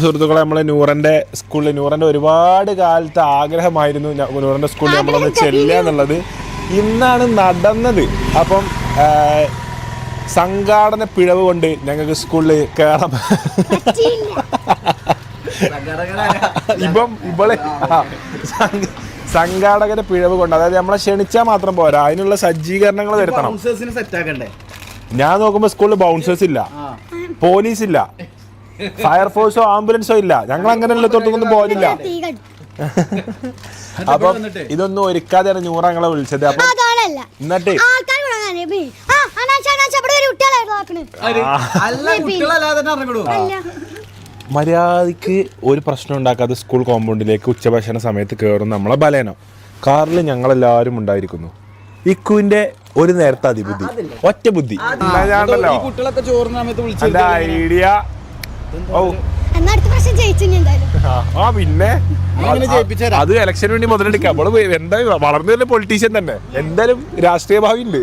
സുഹൃത്തുക്കളെ, നമ്മളെ നൂറന്റെ സ്കൂളിൽ, നൂറന്റെ ഒരുപാട് കാലത്തെ ആഗ്രഹമായിരുന്നു നൂറന്റെ സ്കൂളിൽ നമ്മളൊന്ന് ചെല്ലുക എന്നുള്ളത്. ഇന്നാണ് നടന്നത്. അപ്പം സംഘാടന പിഴവ് കൊണ്ട് ഞങ്ങൾക്ക് സ്കൂളിൽ കയറാൻ ഇവളെ സംഘാടകന്റെ പിഴവ് കൊണ്ട്, അതായത് നമ്മളെ ക്ഷണിച്ചാൽ മാത്രം പോരാ, അതിനുള്ള സജ്ജീകരണങ്ങൾ വരുത്തണം. ഞാൻ നോക്കുമ്പോ സ്കൂളിൽ ബൗൺസേഴ്സ് ഇല്ല, പോലീസ് ഇല്ല, ഫയർഫോഴ്സോ ആംബുലൻസോ ഇല്ല. ഞങ്ങൾ അങ്ങനെയുള്ള തൊട്ടൊന്നും പോലില്ല. അപ്പൊ ഇതൊന്നും ഒരുക്കാതെയാണ് നൂറ് ഞങ്ങളെ വിളിച്ചത്. അപ്പൊ എന്നിട്ട് മര്യാദക്ക് ഒരു പ്രശ്നം ഉണ്ടാക്കാതെ സ്കൂൾ കോമ്പൗണ്ടിലേക്ക് ഉച്ചഭക്ഷണ സമയത്ത് കയറും നമ്മളെ ബലേനോ. കാറിൽ ഞങ്ങളെല്ലാവരും ഉണ്ടായിരിക്കുന്നു. ഇക്കുവിന്റെ ഒരു നേരത്തെ അതിബുദ്ധി, ഒറ്റ ബുദ്ധി. ഞാനല്ലോ എന്റെ ഐഡിയ. പിന്നെ അത് ഇലക്ഷന് വേണ്ടി മുതലെടുക്കാം. നമ്മള് എന്തായാലും വളർന്നു വരുന്ന പൊളിറ്റീഷ്യൻ തന്നെ, എന്തായാലും രാഷ്ട്രീയ ഭാവി ഉണ്ട്.